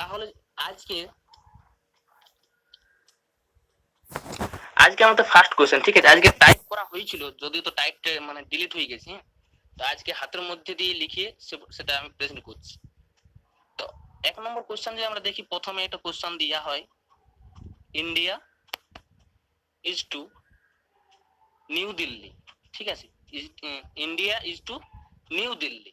তাহলে আজকে আমাদের ফার্স্ট কোশ্চেন, ঠিক আছে? আজকে টাইপ করা হয়েছিল, যদিও তো টাইপটা মানে ডিলিট হয়ে গেছে। তো আজকে হাতের মধ্যে দিয়ে লিখে সেটা আমি প্রেজেন্ট করছি। তো 1 নম্বর কোশ্চেন যে আমরা দেখি, প্রথমে একটা কোশ্চেন দেওয়া হয়, India is to New Delhi, ঠিক আছে? India is to New Delhi,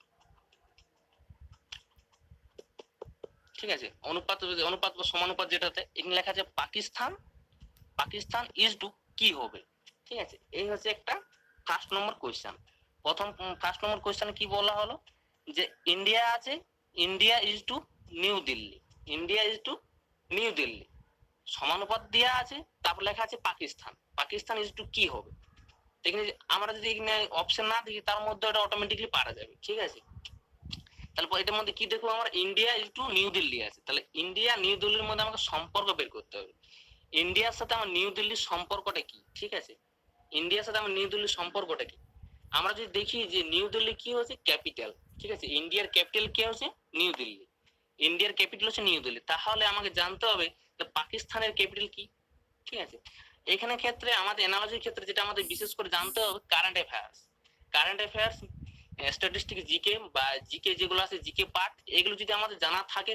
ঠিক আছে? অনুপাত বা সমানুপাত যেটাতে এখানে লেখা আছে পাকিস্তান ইজ টু কি হবে, ঠিক আছে? এই হচ্ছে একটা first number question. First number কোশ্চেনে কি বলা হলো যে ইন্ডিয়া আছে, India is to New Delhi, India is to New Delhi, সমানুপাত দেওয়া আছে, তারপর লেখা আছে পাকিস্তান ইজ টু কি হবে। এখানে আমরা যদি এখানে অপশন না দেখি, তার মধ্যে ওটা অটোমেটিকলি পারা যাবে, ঠিক আছে? তাহলে এটার মধ্যে কি দেখবো আমরা, India is to New Delhi আছে। তাহলে ইন্ডিয়া নিউ দিল্লির মধ্যে আমাকে সম্পর্ক বের করতে হবে। ইন্ডিয়ার সাথে আমার নিউ দিল্লির সম্পর্কটা কি, ঠিক আছে? ইন্ডিয়ার সাথে আমার নিউ দিল্লির সম্পর্কটা কি? আমরা যদি দেখি যে নিউ দিল্লি কি হচ্ছে, ক্যাপিটাল, ঠিক আছে? ইন্ডিয়ার ক্যাপিটাল কি হচ্ছে, নিউ দিল্লি। ইন্ডিয়ার ক্যাপিটাল হচ্ছে নিউ দিল্লি। তাহলে আমাকে জানতে হবে যে পাকিস্তানের ক্যাপিটাল কি, ঠিক আছে? এখানে ক্ষেত্রে আমাদের অ্যানালজির ক্ষেত্রে যেটা আমাদের বিশেষ করে জানতে হবে, কারেন্ট অ্যাফেয়ার্স, স্ট্যাটিস্টিক্স, জিকে বা জিকে যেগুলো আছে, জিকে পার্ট, এগুলো যদি আমাদের জানা থাকে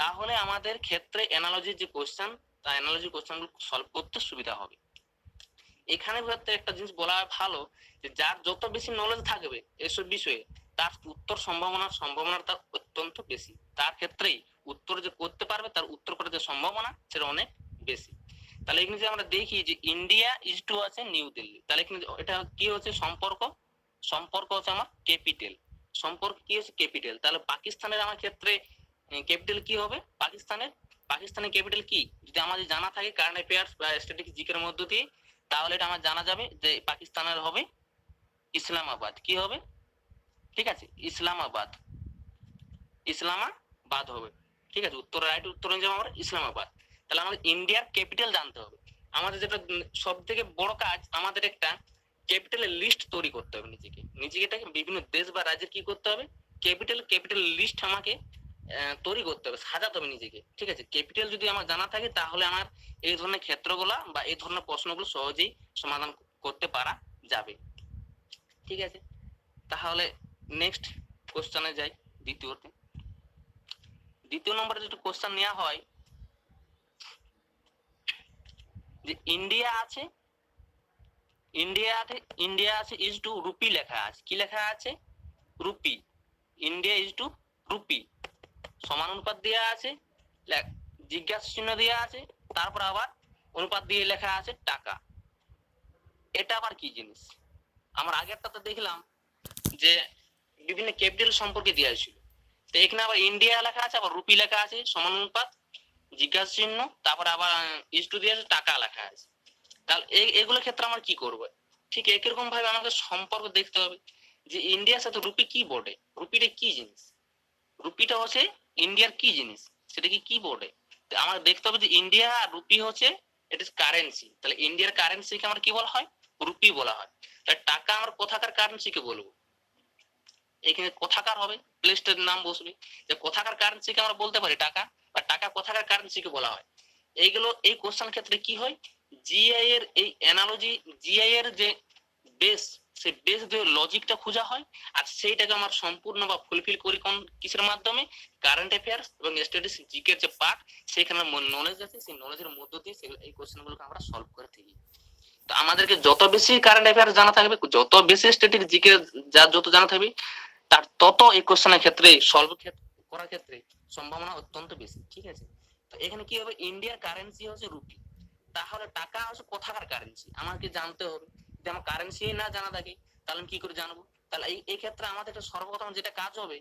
তাহলে আমাদের ক্ষেত্রে অ্যানালজির যে কোশ্চেন, তা অ্যানালজির কোশ্চেনগুলো সলভ করতে সুবিধা হবে। এখানে একটা জিনিস বলা ভালো, যে যার যত বেশি নলেজ থাকবে এসব বিষয়ে, তার উত্তর সম্ভাবনা তার অত্যন্ত বেশি। তার ক্ষেত্রেই উত্তর যে করতে পারবে, তার উত্তর করার যে সম্ভাবনা সেটা অনেক বেশি। তাহলে এখানে যে আমরা দেখি যে ইন্ডিয়া ইজ টু আছে নিউ দিল্লি, তাহলে এখানে এটা কি হচ্ছে, সম্পর্ক হচ্ছে আমার ক্যাপিটাল, সম্পর্ক কি হচ্ছে, ক্যাপিটাল। তাহলে পাকিস্তানের আমার ক্ষেত্রে ক্যাপিটাল কি হবে, পাকিস্তানের ক্যাপিটাল কি, যদি আমাদের জানা থাকে কারেন্ট অ্যাফেয়ার্স বা স্ট্যাটিস্টিক্স জিকের মধ্য দিয়ে, তাহলে এটা আমার জানা যাবে যে পাকিস্তানের হবে ইসলামাবাদ। কি হবে, ঠিক আছে? ইসলামাবাদ হবে, ঠিক আছে? উত্তর হয়ে যাবে আমার ইসলামাবাদ। তাহলে আমাদের ইন্ডিয়ার ক্যাপিটাল জানতে হবে। আমাদের যেটা সব থেকে বড় কাজ, আমাদের একটা ক্যাপিটালের লিস্ট তৈরি করতে হবে। নিজেকে এটাকে বিভিন্ন দেশ বা রাজ্যের কি করতে হবে, ক্যাপিটাল লিস্ট আমাকে তৈরি করতে হবে, সাজাতে হবে নিজেকে, ঠিক আছে? ক্যাপিটাল যদি আমার জানা থাকে, তাহলে আমার এই ধরনের ক্ষেত্রগুলা বা এই ধরনের প্রশ্নগুলো সহজেই সমাধান করতে পারা যাবে, ঠিক আছে? তাহলে নেক্সট কোশ্চেনে যাই। দ্বিতীয় নম্বরে যেটা কোশ্চেন নেওয়া হয়, যে ইন্ডিয়া আছে ইজ টু রুপি লেখা আছে। কি লেখা আছে, rupee. India is to rupee, সমানুপাত দেওয়া আছে, জিজ্ঞাসা চিহ্ন দেওয়া আছে, তারপর আবার অনুপাত দিয়ে লেখা আছে টাকা। এটা আবার কি জিনিস? আমার আগেরটাতে দেখলাম যে বিভিন্ন ক্যাপিটাল সম্পর্কে দেওয়া ছিল, তো এখানে আবার ইন্ডিয়া লেখা আছে, আবার রুপি লেখা আছে, সমানুপাত, জিজ্ঞাসা চিহ্ন, তারপর আবার ইজ টু দিয়ে টাকা লেখা আছে। তাহলে এগুলোর ক্ষেত্রে আমরা কি করবো? ঠিক একরকম ভাবে আমাকে সম্পর্ক দেখতে হবে যে ইন্ডিয়ার সাথে রুপি কি বোর্ডে, রুপিটা কি জিনিস, রুপিটা হচ্ছে ইন্ডিয়ার কি জিনিস, সেটা কি বোর্ডে। আমার দেখতে হবে যে ইন্ডিয়া আর রুপি হচ্ছে এটা কারেন্সি। তাহলে ইন্ডিয়ার কারেন্সিকে আমার কি বলা হয়, রুপি বলা হয়। তাহলে টাকা আমার কোথাকার কারেন্সিকে বলবো, এখানে কোথাকার হবে, প্লেসটার নাম বসবে, যে কোথাকার কারেন্সিকে আমরা বলতে পারি টাকা, বা টাকা কোথাকার কারেন্সিকে বলা হয়। এই কোশ্চেন ক্ষেত্রে কি হয়, জিআই এর এই অ্যানালজি, জিআই এর যে বেস, সেই বেস দিয়ে লজিকটা খোঁজা হয়, আর সেইটাকে আমার সম্পূর্ণ বা ফুলফিল করি কোন কিসের মাধ্যমে, কারেন্ট অ্যাফেয়ার্স এবং স্ট্যাটিস্টিক্স জিকের যে পার্ট, সেখানে নলেজ আছে, সেই নলেজের মধ্য দিয়ে এই কোশ্চেনগুলোকে আমরা সলভ করে থাকি। তো আমাদেরকে যত বেশি কারেন্ট অ্যাফেয়ার্স জানা থাকবে, যত বেশি স্ট্যাটিস্টিক্স জিকে যত জানা থাকবে, তার তত এই কোশ্চেনের ক্ষেত্রে সলভ করার ক্ষেত্রে সম্ভাবনা অত্যন্ত বেশি, ঠিক আছে? তো এখানে কি হবে, ইন্ডিয়ার কারেন্সি হচ্ছে রুপি, তাহলে টাকা হচ্ছে কোথাকার কারেন্সি আমাকে জানতে হবে। যদি আমার কারেন্সি না জানা থাকে, তাহলে আমি কি করে জানবো? তাহলে এই ক্ষেত্রে আমাদের সর্বপ্রথম যেটা কাজ হবে,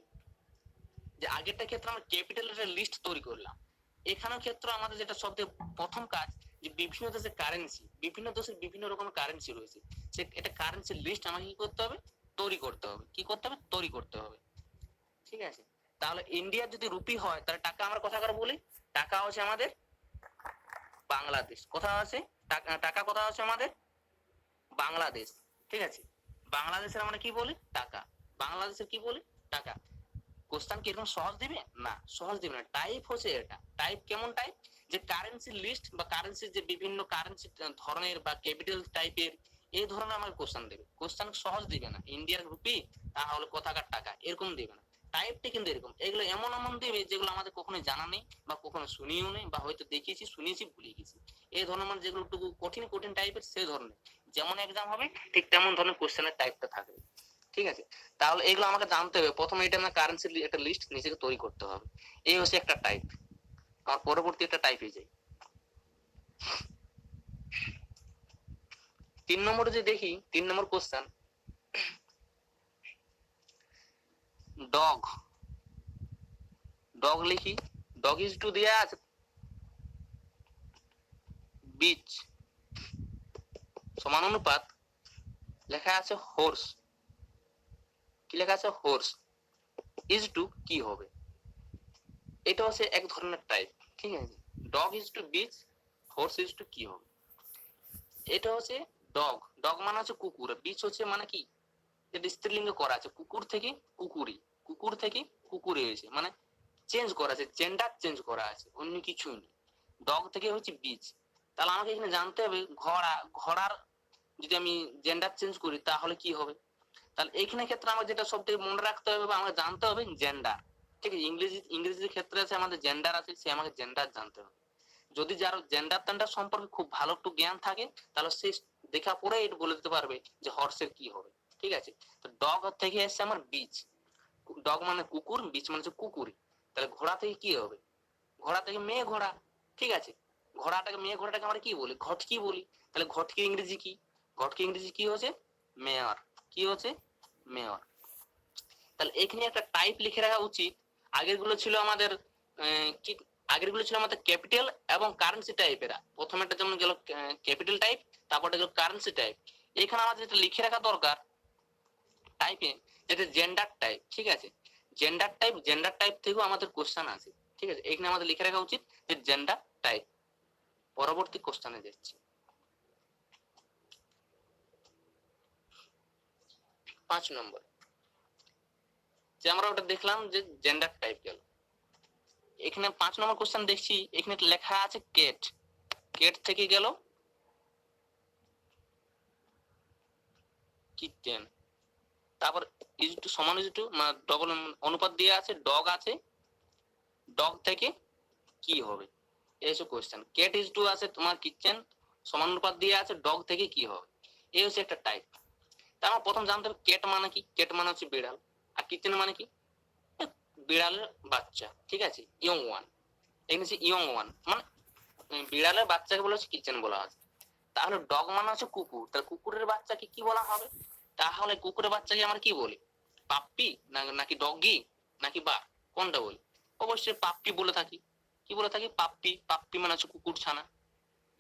যে আগেরটা ক্ষেত্রে আমরা ক্যাপিটালের লিস্ট তৈরি করলাম, এখানেও ক্ষেত্রে আমাদের যেটা সবথেকে প্রথম কাজ, যে বিভিন্ন দেশের কারেন্সি, বিভিন্ন দেশের বিভিন্ন রকমের কারেন্সি রয়েছে, সে এটা কারেন্সির লিস্ট আমাকে কি করতে হবে, তৈরি করতে হবে। তৈরি করতে হবে, ঠিক আছে? তাহলে ইন্ডিয়ার যদি রুপি হয়, তাহলে টাকা আমরা কোথাকার বলি, টাকা হচ্ছে আমাদের বাংলাদেশ। কোথায় আছে টাকা, কোথায় আছে আমাদের বাংলাদেশ, ঠিক আছে? বাংলাদেশের আমরা কি বলি, টাকা। বাংলাদেশের কি বলি, টাকা। কোশ্চেন কি এরকম সহজ দিবে না, সহজ দিবে না। টাইপ হচ্ছে এটা। টাইপ কেমন টাইপ, যে কারেন্সি লিস্ট বা কারেন্সি যে বিভিন্ন কারেন্সি ধরনের বা ক্যাপিটাল টাইপের এই ধরনের আমাকে কোশ্চেন দেবে। কোশ্চেন সহজ দিবে না, ইন্ডিয়ার রুপি তাহলে কোথাকার টাকা এরকম দিবে না। টাইপটা কিন্তু এরকম, এগুলো এমন এমন দেবে যেগুলো আমাদের কখনো জানা নেই বা কখনো শুনিও নেই, বা হয়তো দেখেছি শুনেছি ভুলে গেছি। এই ধরনের মানে যেগুলো একটু কঠিন কঠিন টাইপের সেই ধরনের, যেমন এক্সাম হবে ঠিক তেমন ধরনের কোশ্চেনের টাইপটা থাকবে। ঠিক আছে, তাহলে এগুলো আমাকে জানতে হবে। প্রথমে এটা না কারেন্সির একটা লিস্ট নিজেকে তৈরি করতে হবে। এই হচ্ছে একটা টাইপ। আমার পরবর্তী একটা টাইপে যাই। 3 নম্বরে যে দেখি, 3 নম্বর কোশ্চেন, ডগ। ডগ লিখি, ডগ ইজ টু দেয়া আছে বিচ সমানুপাত লেখা আছে হোর্স। কি লেখা আছে? হোর্স ইজ টু কি হবে? এটা হচ্ছে এক ধরনের টাইপ। ঠিক আছে, dog is to bitch, horse is to কি হবে? এটা হচ্ছে ডগ। ডগ মানে হচ্ছে কুকুর, বিচ হচ্ছে মানে কি, এটা স্ত্রীলিঙ্গে করা আছে, কুকুর থেকে কুকুরি, কুকুর থেকে কুকুরে হয়েছে, মানে চেঞ্জ করা আছে, জেন্ডার চেঞ্জ করা আছে, অন্য কিছুই নেই। ডগ থেকে হচ্ছে বিচ। তাহলে আমাকে এখানে জানতে হবে ঘোড়া, ঘোড়ার যদি আমি জেন্ডার চেঞ্জ করি তাহলে কি হবে? তাহলে এইখানে ক্ষেত্রে আমার যেটা সব থেকে মনে রাখতে হবে বা আমাকে জানতে হবে জেন্ডার। ঠিক আছে, ইংরেজির ক্ষেত্রে আছে আমাদের জেন্ডার আছে, সে আমাকে জেন্ডার জানতে হবে। যদি যার জেন্ডার টেন্ডার সম্পর্কে খুব ভালো একটু জ্ঞান থাকে তাহলে সে দেখা পরে এটা বলে দিতে পারবে যে হর্সের কি হবে। ঠিক আছে, তো ডগ থেকে এসছে আমার বিচ। ডগ মানে কুকুর, বিচ মানে হচ্ছে কুকুরি। তাহলে ঘোড়া থেকে কি হবে? ঘোড়া থেকে মেয়ে ঘোড়া। ঠিক আছে, ঘোড়াটাকে মেয়ে ঘোড়াটাকে আমরা কি বলি? ঘটকি বলি। তাহলে ঘটকি ইংরেজি কি? ঘটকি ইংরেজি কি হচ্ছে? মেয়র। কি হচ্ছে? মেয়র। তাহলে এখানে একটা টাইপ লিখে রাখা উচিত। আগের গুলো ছিল আমাদের কি, আগের গুলো ছিল আমাদের ক্যাপিটাল এবং কারেন্সি টাইপের। প্রথমেটা যেমন গেল ক্যাপিটাল টাইপ, তারপরটা গেল কারেন্সি টাইপ। এখানে আমাদের যেটা লিখে রাখা দরকার টাইপে, যেটা জেন্ডার টাইপ। ঠিক আছে, জেন্ডার টাইপ, জেন্ডার টাইপ থেকেও আমাদের কোশ্চেন আছে। ঠিক আছে, এখানে আমাদের লিখে রাখা উচিত যে জেন্ডার টাইপ। পরবর্তী কোশ্চেনে যাচ্ছি, 5 নম্বর। যে আমরা ওটা দেখলাম যে জেন্ডার টাইপ গেল। এখানে 5 নম্বর কোশ্চেন দেখছি, এখানে লেখা আছে কেট। কেট থেকে গেল কিটেন। তারপর ইজ টু সমান ইজ টু মানে ডবল অনুপাত দিয়ে আছে, ডগ আছে, ডগ থেকে কি হবে? এই হচ্ছে কোশ্চেন। কেট ইজ টু আছে তোমার কিচেন, সমানুপাত দিয়ে আছে, ডগ থেকে কি হবে? এই হচ্ছে একটা টাইপ। তা আমার প্রথম জানতে হবে কেট মানে কি। কেট মানে হচ্ছে বিড়াল, আর কিচেন মানে কি? বিড়ালের বাচ্চা। ঠিক আছে, ইয়ং ওয়ান। এখানে হচ্ছে ইয়ং ওয়ান মানে বিড়ালের বাচ্চাকে বলা হচ্ছে কিচেন বলা আছে। তাহলে ডগ মানে হচ্ছে কুকুর, তাহলে কুকুরের বাচ্চাকে কি বলা হবে? তাহলে কুকুরের বাচ্চাকে আমরা কি বলি? পাপ্পি নাকি ডগি নাকি বা কোনটা বলি? অবশ্যই পাপ্পি বলে থাকি। কি বলে থাকি? পাপ্পি। পাপ্পি মানে হচ্ছে কুকুর ছানা।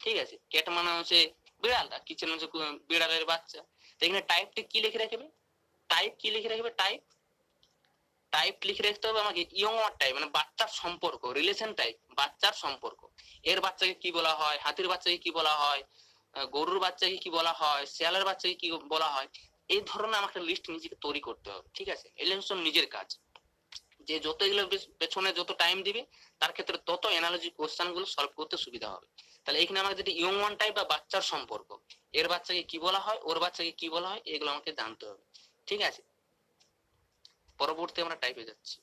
ঠিক আছে, ক্যাট মানে হচ্ছে বিড়াল, আর কিচেন হচ্ছে বিড়ালের বাচ্চা। তো এখানে টাইপটা কি লিখে রাখবে? টাইপ কি লিখে রাখবে? টাইপ, টাইপ লিখে রাখতে হবে আমাকে ইয়ং ওয়ার টাইপ মানে বাচ্চার সম্পর্ক, রিলেশন টাইপ, বাচ্চার সম্পর্ক। এর বাচ্চাকে কি বলা হয়, হাতির বাচ্চাকে কি বলা হয়, গরুর বাচ্চাকে কি বলা হয়, শিয়ালের বাচ্চাকে কি বলা হয়। এই ধরনের আমাকে লিস্ট নিজেকে তৈরি করতে হবে। ঠিক আছে, এগুলো হচ্ছে নিজের কাজ। যে যত এগুলো পেছনে যত টাইম দিবে তার ক্ষেত্রে তত অ্যানালজি কোশ্চেন গুলো সলভ করতে সুবিধা হবে। তাহলে এখানে আমাকে যেটা ইয়ং ওয়ান টাইপ বা বাচ্চার সম্পর্ক, এর বাচ্চাকে কি বলা হয়, ওর বাচ্চাকে কি বলা হয়, এগুলো আমাকে জানতে হবে। ঠিক আছে, পরবর্তী আমরা টাইপে যাচ্ছি।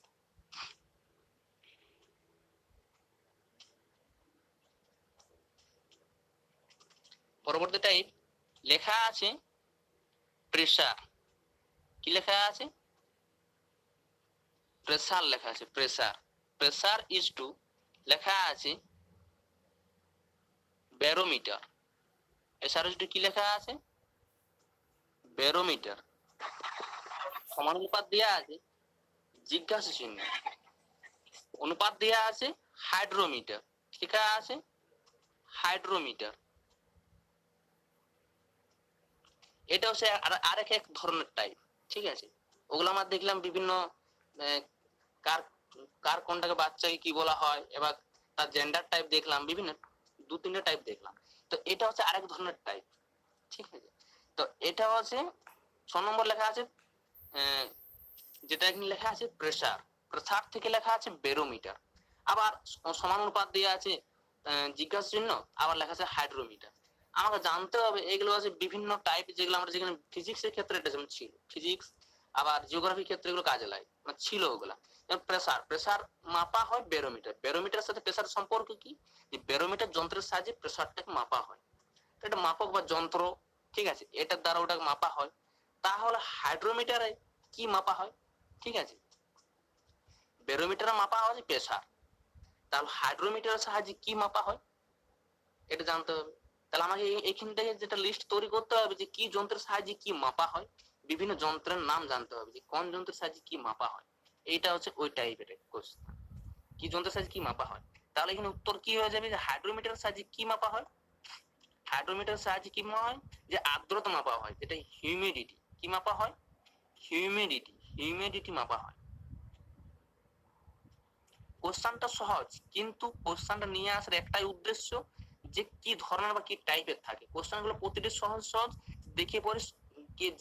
পরবর্তী টাইপ লেখা আছে প্রেসার। কি লেখা আছে? প্রেসার লেখা আছে, প্রেসার। প্রেসার ইজ টু লেখা আছে ব্যারোমিটার। প্রেসার ইজ টু কি লেখা আছে? ব্যারোমিটার। সমানুপাত দেওয়া আছে জিজ্ঞাসা চিহ্ন, অনুপাত দেওয়া আছে হাইড্রোমিটার। লেখা আছে হাইড্রোমিটার। এটা হচ্ছে আরেক এক ধরনের টাইপ। ঠিক আছে, ওগুলো আমরা দেখলাম বিভিন্ন কার কার কোনটাকে বাচ্চাকে কি বলা হয়, এবার তার জেন্ডার টাইপ দেখলাম, বিভিন্ন 2-3টে টাইপ দেখলাম। তো এটা হচ্ছে আরেক ধরনের টাইপ। ঠিক আছে, তো এটা হচ্ছে 6 নম্বর লেখা আছে যেটা এখানে লেখা আছে প্রেসার। প্রেসার থেকে লেখা আছে বেরোমিটার, আবার সমানুপাত দেওয়া আছে জিজ্ঞাসা চিহ্ন, আবার লেখা আছে হাইড্রোমিটার। আমাকে জানতে হবে এগুলো আছে বিভিন্ন টাইপ, যেগুলো আমরা যেখানে ফিজিক্সের ক্ষেত্রে এটা যেমন ছিল, ফিজিক্স আবার জিওগ্রাফির ক্ষেত্রে এগুলো কাজে লাগে, মানে ছিল ওগুলা। প্রেসার, প্রেসার মাপা হয় বেরোমিটার। বেরোমিটারের সাথে প্রেসার সম্পর্ক কি? যে বেরোমিটার যন্ত্রের সাহায্যে প্রেসারটাকে মাপা হয়, এটা মাপক বা যন্ত্র, ঠিক আছে, এটার দ্বারা ওটাকে মাপা হয়। তাহলে হাইড্রোমিটারে কি মাপা হয়? ঠিক আছে, বেরোমিটারে মাপা হয় প্রেসার, তাহলে হাইড্রোমিটারের সাহায্যে কি মাপা হয় এটা জানতে হবে। তাহলে আমাকে এখান থেকে যেটা লিস্ট তৈরি করতে হবে যে কি যন্ত্রের সাহায্যে কি মাপা হয়, বিভিন্ন যন্ত্রের নাম জানতে হবে যে কোন যন্ত্রের সাহায্যে কি মাপা হয়। এইটা হচ্ছে ওই টাইপের কোশ্চেন, কি যন্ত্রের সাহায্যে কি মাপা হয়। তাহলে এখানে উত্তর কি হয়ে যাবে, যে হাইড্রোমিটারের সাহায্যে কি মাপা হয়। হাইড্রোমিটারের সাহায্যে কি মাপা হয়, যে আর্দ্রতা মাপা হয়, যেটা হিউমিডিটি। কি মাপা হয়? হিউমিডিটি, হিউমিডিটি মাপা হয়। কোশ্চেনটা সহজ, কিন্তু কোশ্চেনটা নিয়ে আসার একটাই উদ্দেশ্য যে কি ধরনের বা কি টাইপের থাকে। কোশ্চেনগুলো প্রতিটি সহজ সহজ দেখে পরে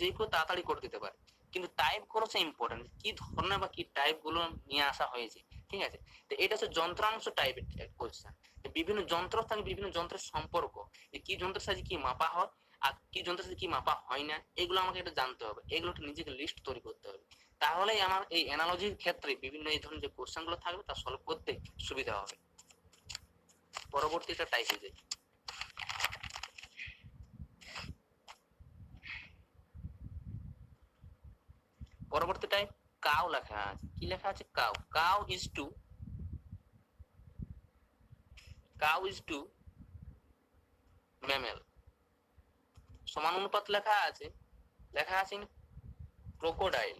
যে কেউ তাড়াতাড়ি করে দিতে পারে, কিন্তু টাইপ গুলো হচ্ছে ইম্পর্টেন্ট, কি ধরনের বা কি টাইপ গুলো নিয়ে আসা হয়েছে। ঠিক আছে, তো এটা হচ্ছে যন্ত্রাংশ টাইপের কোশ্চেন। বিভিন্ন যন্ত্র থাকে, বিভিন্ন যন্ত্রের সম্পর্ক, যে কি যন্ত্রের সাহায্যে কি মাপা হয় আর কি যন্ত্রের সাহায্যে কি মাপা হয় না, এগুলো আমাকে এটা জানতে হবে, এগুলো নিজেকে লিস্ট তৈরি করতে হবে। তাহলেই আমার এই অ্যানালজির ক্ষেত্রে বিভিন্ন এই ধরনের যে কোশ্চেন গুলো থাকবে তা সলভ করতে সুবিধা হবে। পরবর্তীটা টাইপে যাই। পরবর্তী টাইপ কাউ লেখা আছে। কি লেখা আছে? Cow. Cow is to mammal. সমানুপাত লেখা আছে, লেখা আছে ক্রোকোডাইল।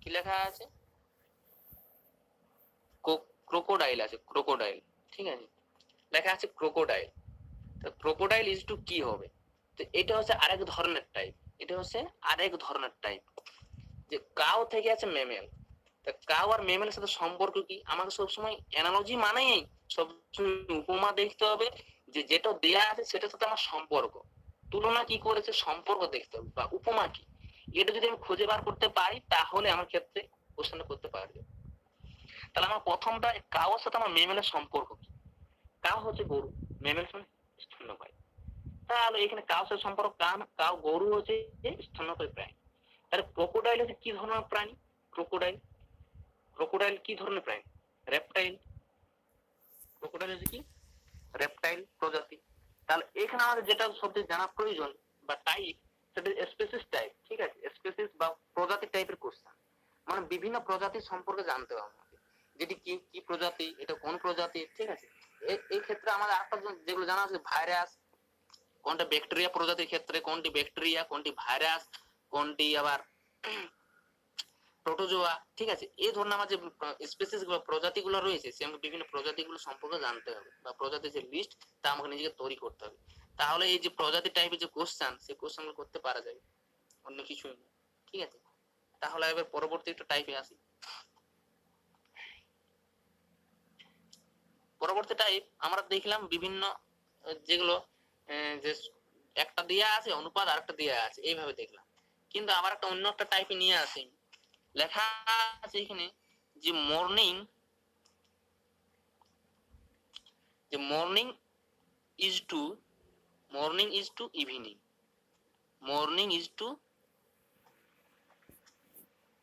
কি লেখা আছে? ক্রোকোডাইল আছে, ক্রোকোডাইল। ঠিক আছে, লেখা আছে ক্রোকোডাইল। তো ক্রোকোডাইল ইজ টু কি হবে? তো এটা হচ্ছে আরেক ধরনের টাইপ, এটা হচ্ছে আরেক ধরনের টাইপ, যে কাউ থেকে আছে মেমেল। তা কাউ আর মেমেলের সাথে সম্পর্ক কি? আমাকে সবসময় অ্যানালজি মানেই সবসময় উপমা দেখতে হবে, যে যেটা দেয়া আছে সেটার সাথে আমার সম্পর্ক, তুলনা কি করেছে সম্পর্ক দেখতে হবে, বা উপমা কি, এটা যদি আমি খুঁজে বার করতে পারি তাহলে আমার ক্ষেত্রে কোশ্চেন করতে পারবে। তাহলে আমার প্রথমটা, কাউর সাথে আমার মেমেলের সম্পর্ক কি? কাউ হচ্ছে গরু, মেমেল মানে স্তন্যপায়ী। তাহলে এখানে কাউ সাথে সম্পর্ক, কাউ গরু হচ্ছে স্তন্যপায়ী প্রাণী। তাহলে ক্রোকোডাইল হচ্ছে কি ধরনের প্রাণী? ক্রোকোডাইল, ক্রোকোডাইল কি ধরনের প্রাণী? রেপটাইল। ক্রোকোডাইল হচ্ছে কি? রেপটাইল প্রজাতি। তাহলে এখানে আমাদের যেটা সবচেয়ে জানা প্রয়োজন বা টাইপ, সেটা স্পেসিস টাইপ। ঠিক আছে, স্পেসিস বা প্রজাতি টাইপের কোশ্চেন, মানে বিভিন্ন প্রজাতির সম্পর্কে জানতে হবে আমাকে, যেটি কি কি প্রজাতি, এটা কোন প্রজাতি। ঠিক আছে, এই ক্ষেত্রে আমাদের আরেকটা যেগুলো জানা আছে, ভাইরাস, কোনটা ব্যাকটেরিয়া প্রজাতির ক্ষেত্রে কোনটি ব্যাকটেরিয়া, কোনটি ভাইরাস, কোনটি আবার প্রোটোজোয়া। ঠিক আছে, এই ধরনের আমার যে স্পেসিস বা প্রজাতি গুলো রয়েছে, সে আমাকে বিভিন্ন প্রজাতি গুলো সম্পর্কে জানতে হবে, বা প্রজাতির যে লিস্ট তা আমাকে নিজেকে তৈরি করতে হবে। তাহলে এই যে প্রজাতি টাইপের যে কোশ্চেন, সেই কোশ্চেন গুলো করতে পারা যাবে, অন্য কিছুই না। ঠিক আছে, তাহলে এবার পরবর্তী একটা টাইপে আসি। পরবর্তী টাইপ আমরা দেখলাম বিভিন্ন যেগুলো যে একটা দেয়া আছে অনুপাত, আর একটা দেয়া আছে, এইভাবে দেখলাম। কিন্তু আবার একটা অন্য একটা টাইপে নিয়ে আসি, লেখা আছে এখানে যে মর্নিং, যে morning is to, morning is to evening, morning is to,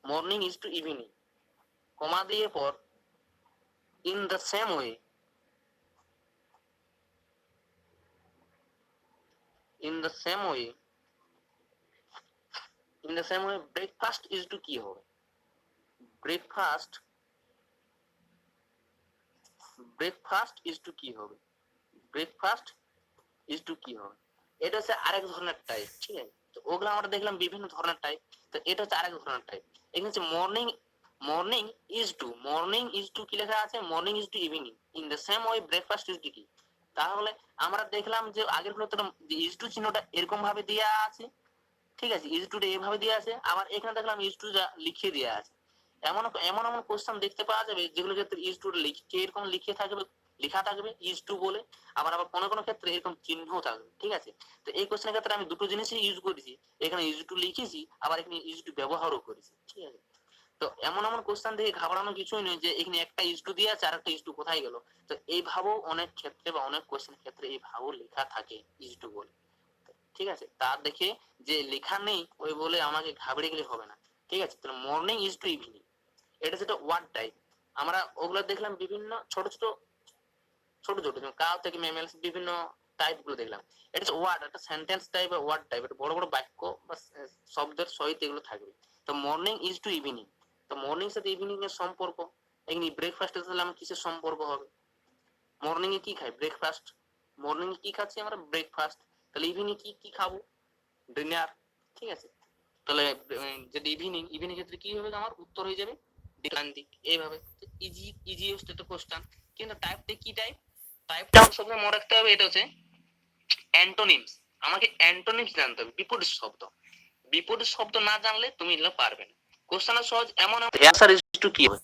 morning is to evening, comma দিয়ে পর in the same way, in the same way, in the same way breakfast is to কি হবে? Breakfast, breakfast is to কি হবে? Breakfast is to কি হবে? এটা হচ্ছে আরেক ধরনের টাইপ। ঠিক আছে, তো ওগুলো আমরা দেখলাম বিভিন্ন ধরনের টাইপ, তো এটা হচ্ছে আরেক ধরনের টাইপ। এখানে হচ্ছে morning, morning is to, morning is to কি লেখা আছে? Morning is to evening, in the same way breakfast is to কি? তাহলে আমরা দেখলাম যে আগের গুলো তো ইজ টু চিহ্নটা এরকম ভাবে দেওয়া আছে। ঠিক আছে, ইজ টু এইভাবে দেওয়া আছে, আবার এখানে দেখলাম ইজ টু লিখে দেওয়া আছে। এমন এমন এমন কোশ্চেন দেখতে পাওয়া যাবে যেগুলো ক্ষেত্রে ইজ টু লিখে এরকম লিখে থাকবে, লেখা থাকবে ইজ টু বলে, আবার আবার কোনো কোনো ক্ষেত্রে এরকম চিহ্ন থাকবে। ঠিক আছে, তো এই কোশ্চেনের ক্ষেত্রে আমি দুটো জিনিসই ইউজ করেছি, এখানে ইজ টু লিখেছি, আবার এখানে ইজ টু ব্যবহারও করেছি। ঠিক আছে, তো এমন এমন কোশ্চেন দেখে ঘাবড়ানো কিছুই নেই যে এখানে একটা ইজ টু দিয়ে আছে আর একটা ইজ টু কোথায় গেল। তো এইভাবেও অনেক ক্ষেত্রে বা অনেক কোশ্চেন ক্ষেত্রে এইভাবেও লেখা থাকে ইজ টু বলে। ঠিক আছে, তার দেখে যে লেখা নেই ওই বলে আমাকে ঘাবড়ে গেলে হবে না। ঠিক আছে, তাহলে মর্নিং ইজ টু ইভিনিং, এটা যেটা ওয়ার্ড টাইপ, আমরা ওগুলো দেখলাম বিভিন্ন ছোট ছোট ছোট ছোট কাউ থেকে মেমেলস বিভিন্ন টাইপ গুলো দেখলাম। এটা হচ্ছে ওয়ার্ড, একটা সেন্টেন্স টাইপ বা ওয়ার্ড টাইপ, এটা বড় বড় বাক্য বা শব্দের সহিত এগুলো থাকবে। তো মর্নিং ইজ টু ইভিনিং, তো মর্নিং সাথে ইভিনিং এর সম্পর্ক, এমনি ব্রেকফাস্টের সাথে আমার কিসের সম্পর্ক হবে? মর্নিং এ কি খাই? ব্রেকফাস্ট। মর্নিং এ কি খাচ্ছি আমরা? ব্রেকফাস্ট। তাহলে ইভিনিং কি কি খাবো? ডিনার। ঠিক আছে, তাহলে যদি ইভিনিং, ইভিনিং ক্ষেত্রে কি হবে আমার উত্তর হয়ে যাবে দিক। এইভাবে ইজি ইজি একটা কোশ্চেন, কিন্তু টাইপটা কি টাইপ? টাইপটা সবসময় মনে রাখতে হবে, এটা হচ্ছে অ্যান্টোনিমস। আমাকে অ্যান্টোনিমস জানতে হবে, বিপরীত শব্দ। বিপরীত শব্দ না জানলে তুমি এগুলো পারবে না। কোশ্চেন সহজ, এমন অ্যান্সার ইজ টু কি হবে?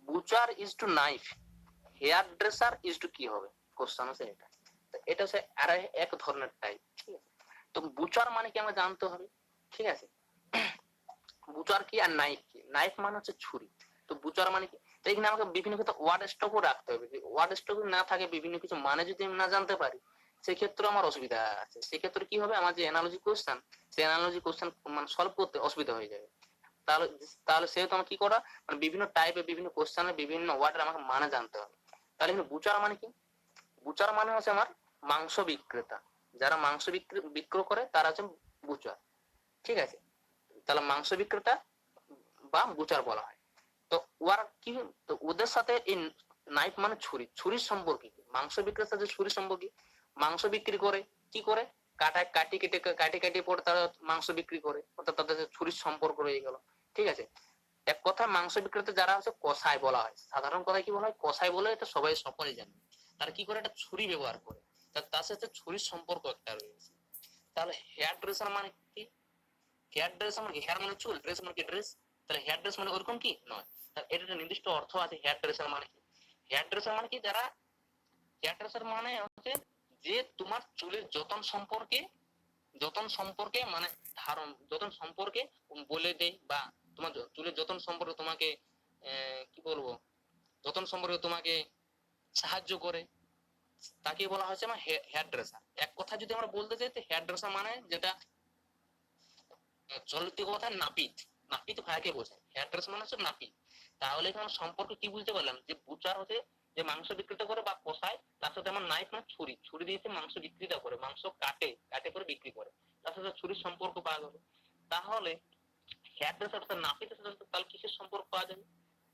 Butcher is to knife, hairdresser is to কি হবে? কোশ্চেন আছে এটা। এটা হচ্ছে আর এক ধরনের টাইপ। ঠিক আছে, তো বুচার মানে কি আমরা জানতে হবে। ঠিক আছে, বুচার কি আর নাইফ কি? নাইফ মানে হচ্ছে ছুরি, তো বুচার মানে কি? তো এখানে আমাকে বিভিন্ন ক্ষেত্রে ওয়ার্ড স্টকও রাখতে হবে। ওয়ার্ড স্টক না থাকে, বিভিন্ন কিছু মানে যদি আমি না জানতে পারি সেক্ষেত্রে আমার অসুবিধা আছে। সেক্ষেত্রে কি হবে, আমার যে অ্যানালজি কোশ্চেন, সেই অ্যানালজি কোশ্চেন মানে সলভ করতে অসুবিধা হয়ে যাবে। তাহলে তাহলে সেহেতু আমার কি করা, মানে বিভিন্ন টাইপের বিভিন্ন কোশ্চেনের বিভিন্ন ওয়ার্ডের আমাকে মানে জানতে হবে। তাহলে এখানে বুচার মানে কি? বুচার মানে হচ্ছে আমার মাংস বিক্রেতা, যারা মাংস বিক্রয় করে তারা হচ্ছে বুচার। ঠিক আছে, তাহলে মাংস বিক্রেতা বা বুচার বলা হয়। তো ওরা কি, তো ওদের সাথে এই নাইফ মানে ছুরি, ছুরির সম্পর্কে কি? মাংস বিক্রেতার সাথে ছুরির সম্পর্কে, মাংস বিক্রি করে কি করে? কাটায় কাটি কেটে কাটি কাটি পরে তারা মাংস বিক্রি করে, অর্থাৎ তাদের ছুরির সম্পর্ক রয়ে গেল। ঠিক আছে, এক কথা মাংস বিক্রেতা যারা হচ্ছে কসাই বলা হয়, সাধারণ কথায় কি বলা হয়? কসাই বলে, এটা সবাই সকলেই জানে। তারা কি করে? একটা ছুরি ব্যবহার করে, তার সাথে ছুরির সম্পর্ক একটা রয়েছে। তাহলে হেয়ার ড্রেসার মানে কি? হেয়ার ড্রেস মানে হেয়ার মানে চুল, ড্রেস মানে কি? ড্রেস। তাহলে হেয়ার ড্রেস মানে ওরকম কি নয়, তার এটা একটা নির্দিষ্ট অর্থ আছে। হেয়ার ড্রেসার মানে কি? হেয়ার ড্রেসার মানে কি, যারা হেয়ার ড্রেসার মানে হচ্ছে যে তোমার চুলের যতন সম্পর্কে, যতন সম্পর্কে মানে ধারণ, যতন সম্পর্কে বলে দেয়, বা তোমার চুলের যতন সম্পর্কে তোমাকে কি বলবো, যতন সম্পর্কে তোমাকে সাহায্য করে, তাকে বলা হয়েছে আমার হেয়ার ড্রেসার। এক কথা যদি আমরা বলতে চাই, হেয়ার ড্রেসার মানে যেটা চলতি কথা নাপিত, নাপিত ভাইকে বোঝায়। হেয়ার ড্রেস মানে হচ্ছে নাপিত। তাহলে এখানে সম্পর্কে কি বুঝতে পারলাম, যে বুচার হচ্ছে যে মাংস বিক্রিটা করে বা কষায়, তার সাথে আমার নাইফ মানে ছুরি, ছুরি দিয়েছে মাংস বিক্রিটা করে, মাংস কাটে কাটে করে বিক্রি করে, তার সাথে ছুরির সম্পর্ক পাওয়া গেল। তাহলে হেয়ার ড্রেসার সাথে নাপিতের সাথে তাহলে কিসের সম্পর্ক পাওয়া যাবে?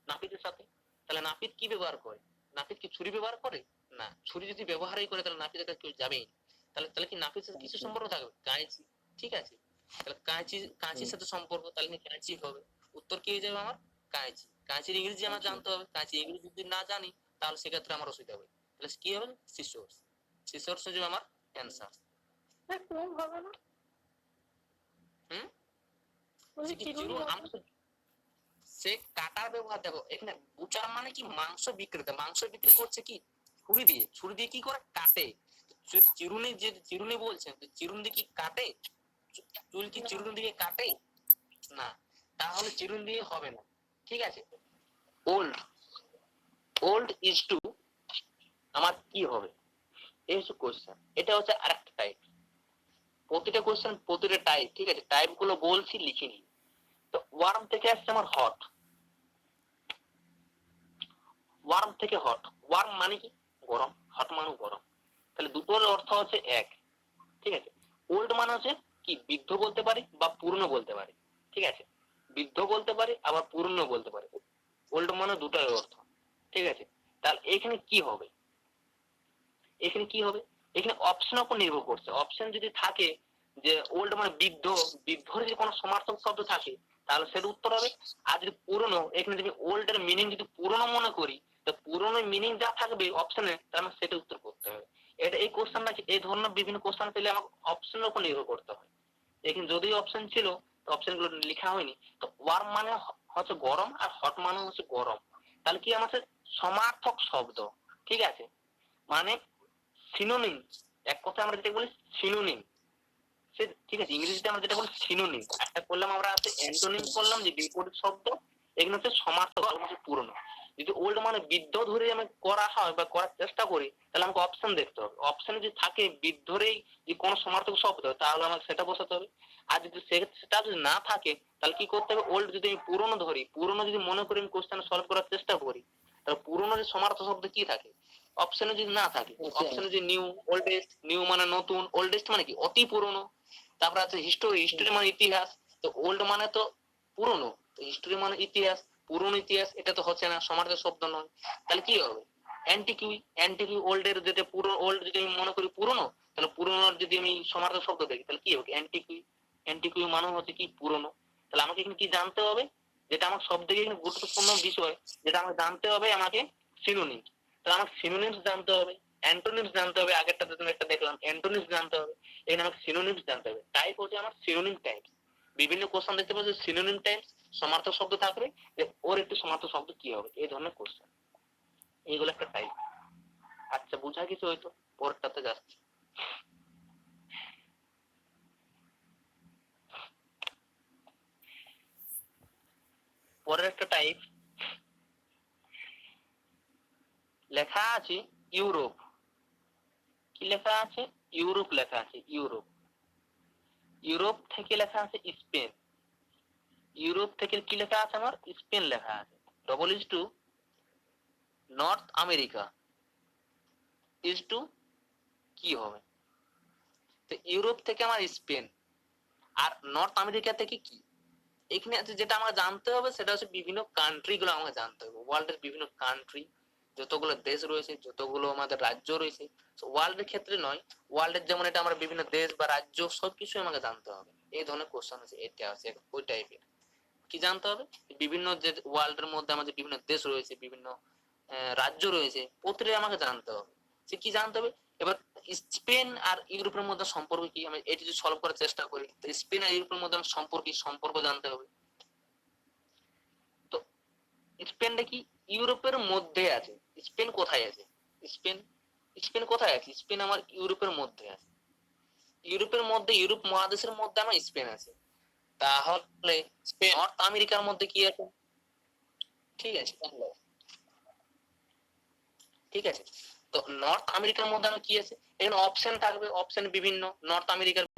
নাপিতের সাথে। তাহলে নাপিত কি ব্যবহার করে? নাপিত কি ছুরি ব্যবহার করে? না, ছুরি যদি ব্যবহারই করে তাহলে নাপিতের কাছে কেউ যাবেই। তাহলে তাহলে কি নাপিতের সাথে কিসের সম্পর্ক থাকবে? কাঁচি। ঠিক আছে, তাহলে কাঁচি, কাঁচির সাথে সম্পর্ক, তাহলে কাঁচি হবে। উত্তর কি হয়ে যাবে আমার? কাঁচি। কাঁচির ইংরেজি আমার জানতে হবে, কাঁচি ইংরেজি যদি না জানি তাহলে সেক্ষেত্রে আমার অসুবিধা হবে। তাহলে কি হবে? সিসোর্স। সিসোর্স হয়ে যাবে আমার অ্যান্সার। হবে না। হুম, সে কাটার ব্যবহার। দেখো এখানে বুচার মানে কি? মাংস বিক্রেতা, মাংস বিক্রি করছে কি? ছুরি দিয়ে। ছুরি দিয়ে কি করে? কাটে। চিরুনি, যে চিরুনি বলছেন, চিরুনি দিয়ে কি কাটে? চুল কি চিরুনি দিয়ে কাটে? না, তাহলে চিরুনি দিয়ে হবে না। ঠিক আছে, ওল্ড, ওল্ড ইজ টু আমার কি হবে? এই হচ্ছে কোশ্চেন। এটা হচ্ছে আরেকটা টাইপ। প্রতিটা কোশ্চেন প্রতিটা টাইপ। ঠিক আছে, টাইপ গুলো বলছি লিখিনি। তো ওয়ার্ম থেকে আসছে আমার হট, ওয়ার্ম থেকে হট। ওয়ার্ম মানে কি? গরম, হট মানে গরম। তাহলে দুটোর অর্থ হচ্ছে এক। ঠিক আছে, ওল্ড মানে হচ্ছে কি? বৃদ্ধ বলতে পারি বা পুরনো বলতে পারি। ঠিক আছে, বৃদ্ধ বলতে পারি আবার পুরনো বলতে পারি। ওল্ড মানে দুটোই অর্থ। ঠিক আছে, তাহলে এখানে কি হবে? এখানে কি হবে? এখানে অপশনের উপর নির্ভর করছে। অপশন যদি থাকে যে ওল্ড মানে বৃদ্ধ, বৃদ্ধর যদি কোনো সমার্থক শব্দ থাকে তাহলে সেটা উত্তর হবে। আর যদি পুরনো, এখানে যদি ওল্ড এর মিনিং যদি পুরনো মনে করি, তো পুরনো মিনিং যা থাকবে অপশনে, তাহলে সেটা উত্তর করতে হবে। এটা এই কোশ্চেনটা, এই ধরনের বিভিন্ন কোশ্চেন পেলে আমাকে অপশনের উপর নির্ভর করতে হয়। এখানে যদি অপশন ছিল তো অপশন গুলো লেখা হয়নি। তো ওয়ার্ম মানে হচ্ছে গরম, আর হট মানে হচ্ছে গরম। তাহলে কি আমার সমার্থক শব্দ। ঠিক আছে, মানে সিনোনিম। এক কথা আমরা যেটা বলি সিনোনিম, ঠিক আছে, ইংরেজিতে আমরা যেটা বলি সিনোনিম, একটা করলাম আমরা আছে অ্যান্টোনিম করলাম যে বিপরীত শব্দ, এগুলো হচ্ছে সমার্থক হচ্ছে পুরনো। যদি ওল্ড মানে বৃদ্ধ ধরে আমি করা হয় বা করার চেষ্টা করি, তাহলে আমাকে অপশন দেখতে হবে, অপশনে যদি থাকে বৃদ্ধ ধরেই যে কোনো সমার্থক শব্দ, তাহলে আমাকে সেটা বসাতে হবে। আর যদি সেটা যদি না থাকে, তাহলে কি করতে হবে, ওল্ড যদি আমি পুরনো ধরি, পুরনো যদি মনে করি আমি কোশ্চেন সলভ করার চেষ্টা করি, তাহলে পুরনো যে সমার্থক শব্দ কি থাকে, অপশনে যদি না থাকে, অপশনে যে নিউ, ওল্ডেস্ট, নিউ মানে নতুন, ওল্ডেস্ট মানে কি অতি পুরনো, তারপর আছে হিস্টোরি, হিস্টোরি মানে ইতিহাস, তো ওল্ড মানে তো পুরনো, তো হিস্টোরি মানে ইতিহাস, পুরনো ইতিহাস, এটা তো হচ্ছে না, সমার্থক শব্দ নয়। তাহলে কি হবে, অ্যান্টিকুই, অ্যান্টিকুই ওল্ডের যেটা পুরো ওল্ড যদি আমি মনে করি পুরনো, তাহলে পুরনোর যদি আমি সমার্থক শব্দ দেখি, তাহলে কি হবে, অ্যান্টিকুই, অ্যান্টিকুই মানে হচ্ছে কি পুরনো। তাহলে আমাকে এখানে কি জানতে হবে, যেটা আমার সব থেকে এখানে গুরুত্বপূর্ণ বিষয়, যেটা আমাকে জানতে হবে, আমাকে সিনোনিম। তাহলে আমাকে সিনোনিমস জানতে হবে, অ্যান্টোনিমস জানতে হবে, আগেরটাতে তুমি একটা দেখলাম অ্যান্টোনিমস জানতে হবে, এখানে আমাকে সিনোনিমস জানতে হবে। টাইপ হচ্ছে আমার সিনোনিম টাইপ, বিভিন্ন কোশ্চেন দেখতে পাচ্ছি সিনোনিম টাইপস, সমার্থক শব্দ থাকবে, যে ওর একটি সমার্থক শব্দ কি হবে, এই ধরনের কোশ্চেন, এইগুলো একটা টাইপ। আচ্ছা, বুঝা কিছু হয়তো, পরেরটাতে যাচ্ছি। পরের একটা টাইপ লেখা আছে ইউরোপ, কি লেখা আছে, ইউরোপ লেখা আছে, ইউরোপ। ইউরোপ থেকে লেখা আছে স্পেন, ইউরোপ থেকে কি লেখা আছে আমার, স্পেন লেখা আছে। Double is to North America is to কি হবে, তো ইউরোপ থেকে আমার স্পেন, আর নর্থ আমেরিকা থেকে কি, এখানে আছে যেটা আমাকে জানতে হবে সেটা হচ্ছে বিভিন্ন কান্ট্রি গুলো আমাকে জানতে হবে, ওয়ার্ল্ডের বিভিন্ন কান্ট্রি, যতগুলো দেশ রয়েছে, যতগুলো আমাদের রাজ্য রয়েছে, ওয়ার্ল্ডের ক্ষেত্রে নয়, ওয়ার্ল্ডের যেমন এটা আমরা বিভিন্ন দেশ বা রাজ্য সবকিছু আমাকে জানতে হবে। এই ধরনের কোশ্চেন আছে, এটা আছে ওই টাইপের। কি জানতে হবে, বিভিন্ন যে ওয়ার্ল্ডের মধ্যে আমাদের বিভিন্ন দেশ রয়েছে, বিভিন্ন রাজ্য রয়েছে, প্রতিটা আমাকে জানতে হবে। সে কি জানতে হবে, এবার স্পেন আর ইউরোপের মধ্যে সম্পর্ক কি, আমি এটি যদি সলভ করার চেষ্টা করি, তো স্পেন আর ইউরোপের মধ্যে সম্পর্ক জানতে হবে। তো স্পেনটা কি ইউরোপের মধ্যে আছে, স্পেন কোথায় আছে, স্পেন, স্পেন কোথায় আছে, স্পেন আমার ইউরোপের মধ্যে আছে, ইউরোপের মধ্যে, ইউরোপ মহাদেশের মধ্যে আমার স্পেন আছে। তাহলে নর্থ আমেরিকার মধ্যে কি আছে, ঠিক আছে, ঠিক আছে, তো নর্থ আমেরিকার মধ্যে আমার কি আছে, এখানে অপশন থাকবে, অপশন বিভিন্ন, নর্থ আমেরিকার